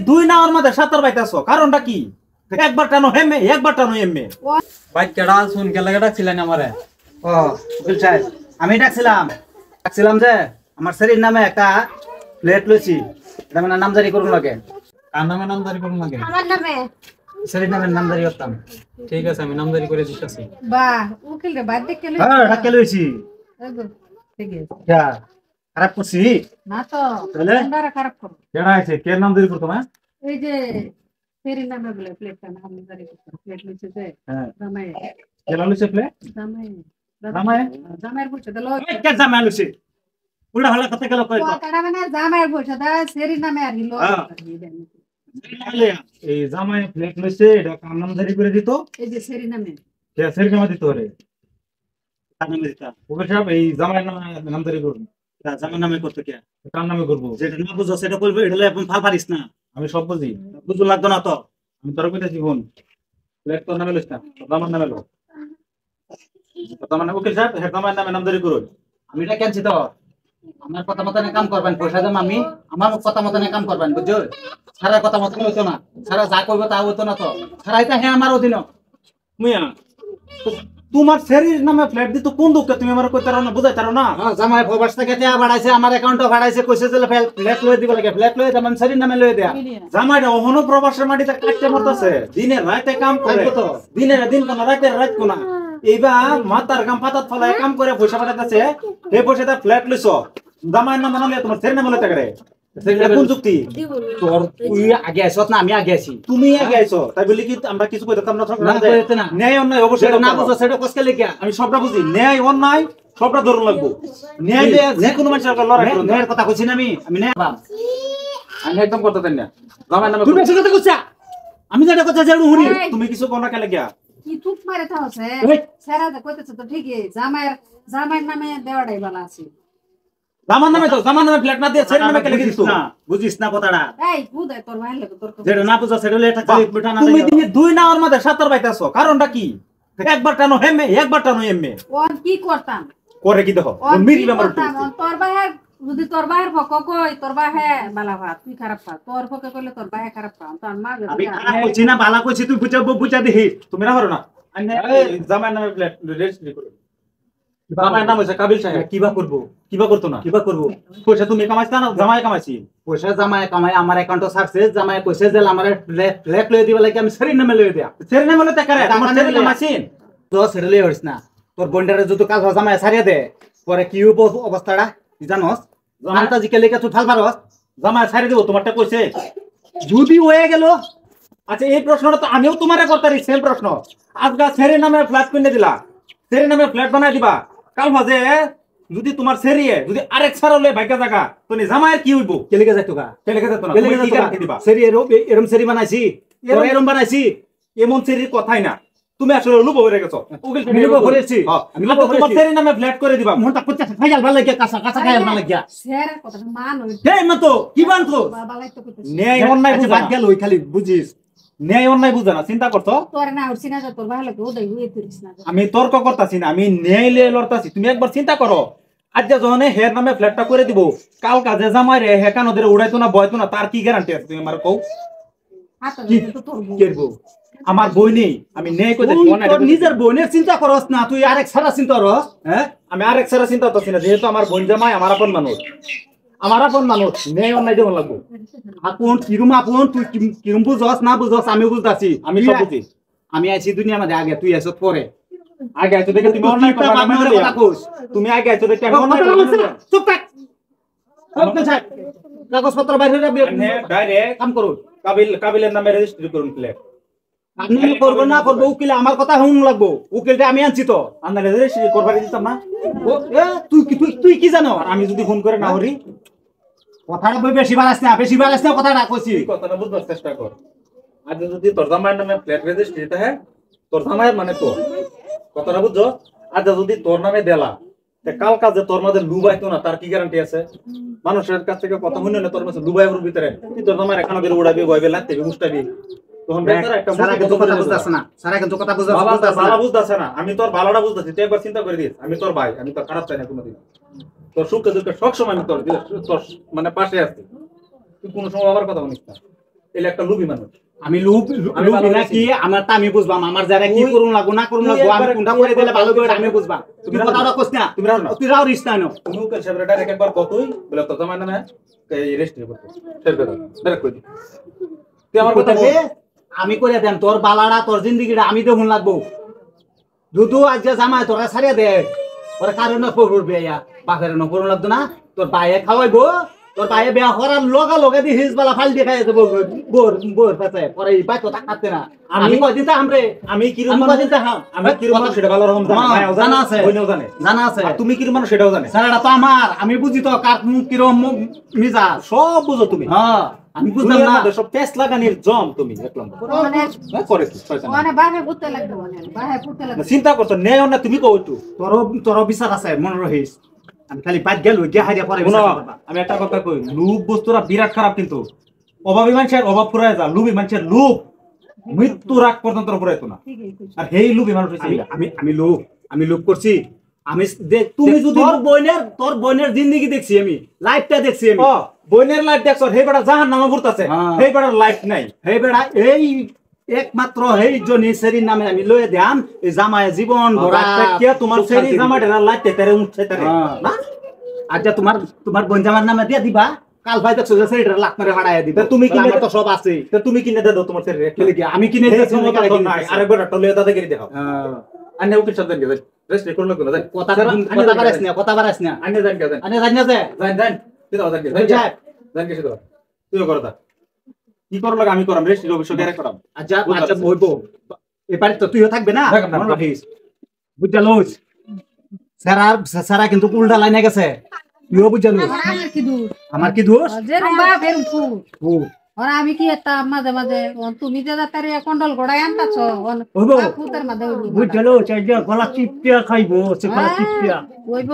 দুই নাওয়ার মধ্যে সাঁতার বাইতেছো, কারণটা কি? একবার টানো হেমে, একবার টানো এমে। ভাই কেডা শুন কে লাগা ডাকছিলেন আমারে? ও উকিল সাহেব, আমি ডাকছিলাম যে আমার শরীর নামে একটা প্লেট লইছি, এটা মানে নামজারি করুন লাগে। কার নামে নামজারি করুন লাগে? আমার নামে। শরীর নামে নামজারি করতাম। ঠিক আছে, আমি নামজারি করে দিতেছি। বাহ, উকিল রে বাদ দেখে লই। হ্যাঁ ডাকে লইছি। ঠিক আছে। যা খারাপ করছি না তো, তাহলে? কোনটা খারাপ করব? কেডা আছে? কে নামজারি করতো না? এই যে ফেরি নামে বলে প্লেটটা নাম জারি করতে প্লেট লইছে যে হ্যাঁ, জামাই কেডা লইছে প্লে? জামাই জামাই? জামাইয়ের বসে দিল। এই কে জামাই লইছে? উল্টা হলা কথা গেল কই? কথাটা মানে জামাইয়ের বসে দা ফেরি নামে আর হিলো। হ্যাঁ। এই জামাই প্লেট লইছে, এটা কার নামজারি করে দিত? এই যে ফেরি নামে কে সের নামে দিত রে? কার নামে দিতা? ওকে সাহেব, এই জামাই নামে নামজারি করুন। জামার নামে করতে কে? কার নামে করবো? যেটা না বুঝো সেটা করবে, এটা এখন ফাল পারিস না, আমি সব বুঝি। বুঝু লাগতো না তো। আমি তোর কইতাছি ফোন, প্লেট তোর নামে লইছ না, জামার নামে লো। তার মানে উকিল সাহেব, হের জামার নামে নামজারি করুন। আমি এটা কেনছি তো, আমার কথা মতনে কাম করবেন, পয়সা দাম আমি আমার কথা মতনে কাম করবেন, বুঝছো? সারা কথা মতনে হইতো না, সারা যা করবো তা হইতো না তো, সারা এটা হ্যাঁ আমার অধীন। মুইয়া তোমার শরীর নামে ফ্ল্যাট দিত কোন দুঃখে তুমি আমার কইতে না, বুঝাইতে না? হ্যাঁ, জামাই প্রবাস থেকে টাকা বাড়াইছে, আমার অ্যাকাউন্টও বাড়াইছে, কইছে যে ফ্ল্যাট লয়ে দিব লাগে, ফ্ল্যাট লয়ে যেমন শরীর নামে লয়ে দেয়া। জামাইটা ওহনো প্রবাসের মাটিতে কাটতে মরতেছে, দিনে রাতে কাম করে, তো দিনের দিন কোন রাতের রাত কোন। এইবার মাতার কাম পাতাত ফলায় কাম করে পয়সা পাঠাতেছে, এই পয়সাটা ফ্ল্যাট লইছো, জামাইয়ের নামে নামলে তোমার শরীর নামে লইতে করে, সেটা কোন যুক্তি? তোর তুই আগে আইছত না, আমি আগে আইছি। তুমি আগে আইছো, তাই বলি কি আমরা কিছু কইতাম না? না কইতে না, ন্যায় অন্যায় অবশ্যই সেটা না করতে বুঝো হবে। সেটা কসকে লিখিয়া আমি সবটা বুঝি, ন্যায় অন্যায় সবটা ধরুন লাগবো। ন্যায় দিয়ে যে কোনো মানুষের একটা লড়াই করুন। ন্যায়ের কথা কইছি না, আমি ন্যায় বাপ। আমি একদম করতে দেন না, জামাইয়ের নামে তুই বেশি কথা কইছা, আমি যেটা কথা জানি হুনি। এই, তুমি কিছু কোনা কেলে গিয়া কি তুক মারে থাকছে ওই। সারা দা কইতেছ তো ঠিকই, জামাইয়ের নামে দেওয়াটাই ভালো আছে। জামার নামে তো, জামার নামে ফ্ল্যাট না দিয়ে ছেড়ে নামে কেলে কিছু না, বুঝিস না কথাটা, এই বুঝাই তোর ভাই লাগে তোর কথা। যেটা না বুঝো সেটা লয়ে টাকা লুটা না। তুমি দিনে দুই নাওয়ার মধ্যে সাঁতার বাইতেছো, কারণটা কি? একবার টানো হেমে, একবার টানো এমে। ওর কি করতাম? করে কি দেখো ওর মিরি কি বেমার করতাম? তোর ভাইয়ের যদি তোর ভাইয়ের পক্ষ কই, তোর ভাই হ্যাঁ বালা ভাত, তুই খারাপ পা। তোর পক্ষে কইলে তোর ভাই খারাপ পা। তোর মা আমি খারাপ কইছি না, ভালো কইছি, তুই বুঝা দেখি। তুমি না পারো না। জামাইয়ের নামে ফ্ল্যাট রেজিস্ট্রি করো। জামাইয়ের নাম হইছে কাবিল সাহেব। কিবা করবো, কিবা করতো না? কিবা করবো? পয়সা তুমি কামাইছ না, জামাই কামাইছি। পয়সা জামাই কামাই আমার অ্যাকাউন্টে সাকসেস, জামাই কইছে যে আমার ফ্ল্যাট লয়ে দিবা লাগে, আমি শরীর নামে লয়ে দেয়া। ছেড়ে নামে লইতে করে, তোমার ছেড়ে কামাইছিন। তো সেটা লয়ে হইছ না, তোর বন্ডারে যদি কাল জামাই ছাড়িয়ে দে, পরে কি হইব অবস্থাটা তুই জানোস? জামাইটা জিকে লেগে তুই ফাল পারস, জামাই ছাড়ে দিব, তোমারটা কইছে। যদি হয়ে গেল। আচ্ছা, এই প্রশ্নটা তো আমিও তোমারে করতারি, সেম প্রশ্ন। আজকা ছেড়ে নামে ফ্ল্যাট কিনে দিলা, ছেড়ে নামে ফ্ল্যাট বানাই দিবা, কাল ভাজে যদি তোমার ছেড়িয়ে যদি আরেক ছাড়া লয়ে ভাগ্য জায়গা, তো জামাইয়ের কি হইব? কেলেগে যাইতো গা, কেলেকে যেত না, কেলেগে তুমি কি যাইতো রাখি দিবা? সেরি এরম সেরি বানাইছি, এরম বানাইছি। এমন ছেড়ির কথাই না, তুমি আসলে লুপ হয়ে গেছো। উকিল আমি লুপ হয়েছি, আমি তোমার ছেড়ে নামে ফ্ল্যাট করে দিবা। মনটা করতে খাইয়াল ভালো লাগে, কাঁচা কাঁচা খাইয়াল ভালো লাগে। সেরা কথাটা মান হই। এই মতো কি বানতো বালাই তো কইতেছ। ন্যায় অন্যায় বুঝা বাদ না, গেল, ওই খালি বুঝিস। ন্যায় অন্যায় বুঝা না, চিন্তা করতো। তোর না উঠছি না, তোর ভাই লাগে ওদাই হইতে দিস না। আমি তর্ক করতাছি না, আমি ন্যায় লিয়ে লড়তাছি। তুমি একবার চিন্তা করো, আজ যখন হের নামে ফ্ল্যাটটা করে দিব, কাল কাজে জামাই রে হে কানো ধরে উড়াইতো না বয়তো না, তার কি গ্যারান্টি আছে? তুমি আমার কও হাতে কি তো তোর বউ। করবো? আমার বই নেই, আমি ন্যায় কইতে তোর নিজের বোনের চিন্তা করস না, তুই আরেক ছাড়া চিন্তা করস। হ্যাঁ, আমি আরেক ছাড়া চিন্তা করতেছি না, যেহেতু আমার বোন জামাই আমার আপন মানুষ, আমার আপন মানুষ, ন্যায় অন্যায় যেমন লাগবো। আপন কিরম আপন, তুই কিরম বুঝস না বুঝস আমি বুঝতাছি। আমি সব বুঝি। আমি আইছি দুনিয়ার মধ্যে আগে, তুই আইছ পরে। আগে আইছো দেখে তুমি অন্যায় করবা না, বাপমার কথা কোস। তুমি আগে আইছো দেখে আমি অন্যায় কথা করবা বলছিস না? না। চুপ থাক। কাগজপত্র বাইরে ডাইরেক্ট কাম করুন। কাবিলের নামে রেজিস্ট্রি করুন ফ্ল্যাট। আপনি করবো না করবো, উকিলে আমার কথা শুন লাগবো, উকিলটা আমি আনছি তো। আমরা রেজিস্ট্রি করবার দিতাম না। তুই কি জানো? আর আমি যদি ফোন করে না হরি, কথাটা বই বেশি বাড়াস না, বেশি বাড়াস না, কথাটা কইছি। তুই কথাটা বুঝবার চেষ্টা কর। আজ যদি তোর জামাইয়ের নামে ফ্ল্যাট রেজিস্ট্রি থাকে, তোর জামাইয়ের মানে তো কথাটা বুঝছো। আজ যদি তোর নামে দেলা, কাল কাজে তোর মাঝে লুবাইতো না, তার কি গ্যারান্টি আছে? মানুষের কাছ থেকে কথা শুনে না তোর মাঝে লুবাইবার ভিতরে তুই তোর জামাইয়ের এখানে বের উড়াবি, বইবে লাগতে মুস্তাবি, তখন বেচারা একটা সারা কিন্তু কথা বুঝতাছ না, সারা কিন্তু কথা বুঝতাছ না। ভালো বুঝতেছে না, আমি তোর ভালোটা বুঝতেছি। তুই একবার চিন্তা করে দিস, আমি তোর ভাই, আমি তোর খারাপ চাই না কোনোদিন। তোর সুখে দুঃখে সবসময় আমি তোর মানে পাশে আছি, তুই কোনো সময় আমার কথা বলিস না। এলে একটা লুবি মানুষ আমি লুপ আমি লুপ ভালো না আছি। কি আমার তা আমি বুঝবাম আমার যারা কি তুই- করুন লাগবো না করুন তুই লাগবো আমি একবার- কোনটা তুই করে দিলে একবার- ভালো করে আমি বুঝবাম তুমি তুমি কথাটা কইছ না তুমি রাও না। তুই রাও রিস্তা নো তুমি উকিল সাহেবের ডাইরেক্ট একবার কতই বলে তোর জামাই নামে এই রেস্ট নিয়ে করতে শের করে ডাইরেক্ট কই দি তুই আমার কথা বল আমি করে দেন তোর বালাড়া তোর জিন্দিগিটা আমি দেখুন লাগবো দুদু আজ যে জামাই তোরা ছাড়িয়ে দে ওরা কারণ করবে ইয়া বাপের ন করুন লাগতো না তোর বাইয়ে খাওয়াইবো তোর বাইয়ে বিয়া করার লগা দি হিজবালা ফাল দিয়ে খাই দেবো বোর বোর পাতে পরে এই বাই তো থাকতে না আমি কদিন তা আমরে আমি কি আমি কদিন তা আমি কি মানুষ সেটা ভালো রকম জানি হ্যাঁ, ভাইও জানা আছে। বোনও জানে জানা আছে আর তুমি কি মানুষ সেটাও জানে সারাটা তো আমার আমি বুঝি তো কার কিরম মিজা সব বুঝো তুমি হ্যাঁ আমি বুঝলাম দুনিয়ার না মধ্যে সব পেস লাগানির জম তুমি এক নম্বর মানে হ্যাঁ, করে কি শয়তান। মানে বাহে পুতে লাগবে মানে বাহে পুতে না, লাগবে চিন্তা করছো নেও না তুমি কও একটু তোর বিচার আছে মনে রহিস আমি খালি বাদ গেল গিয়া হারিয়া পরে শুনো, বিচার করবা। আমি একটা কথা কই লুপ বস্তুরা বিরাট খারাপ কিন্তু অভাবী মানুষের অভাব ফুরায় যা লুবি মানুষের লুপ মৃত্যু রাগ পর্যন্ত ফুরাইতো না ঠিকই কইছো আর হেই লুবি মানুষ হইছে আমি এইটা। আমি লোক করছি আমি তুমি দেখ, যদি তোর বোনের জিন্দগি দেখছি আমি লাইফটা দেখছি আমি ও বইনের লাইফ দেখছো হে বেটা জাহান নামে ঘুরতাছে হ্যাঁ। হে বেটার লাইফ নাই হে বেড়া এই একমাত্র এই জনি সেরির নামে আমি লয়ে ধ্যান এই জামায় জীবন ভরা কে তোমার সুখ সেরি শান্তি জামা দিবে। ঢেরা লাইতে তারে উঠছে তারে হ্যাঁ। না আচ্ছা তোমার বোন জামার নামে দিয়ে দিবা কাল ভাই দেখছো যে সেরিটা লাখ মেরে ভাড়ায় দিবা তা তুমি বলে কিনে আমার তো সব আছে তো তুমি কিনে দাও তোমার সেরি খেলে কি আমি কিনে দিয়েছি নাকি আরেক কিনে দিয়েছে? আরেকবার টলে দাদাগিরি দেখাও হ্যাঁ। আন্নে উকিল সাহেব দেন গেছে রেস্ট করলো কোন দেন কথা বাড়াইছ না কথা বাড়াইছ না আন্নে দেন গেছে আনে জানি না যে দেন দেন তুই দাও দেন গেছে ওই যাক। দেন গেছে দাও তুইও কর দা কি করো লাগা আমি করাম রেস্ট অবশ্য গেরে করাম আচ্ছা বুঝতে আচ্ছা পারছি। বইবো এবারে তো তুইও থাকবে না থাকবে না। মনে রাখিস বুঝতে লোস সারা কিন্তু উল্টা লাইনে গেছে তুইও বুঝতে লোস আমার কি দূর আমার কি দোষ যেরকম বাপ এরকম ফুল ও আর আমি কি একটা মাঝে মাঝে তুমি যে তারে কন্ডল গড়াই আনতাছ ওইবো ফুতের মাঝে বুঝতে লোস গলা চিপিয়া খাইবো সে গলা চিপিয়া ওইব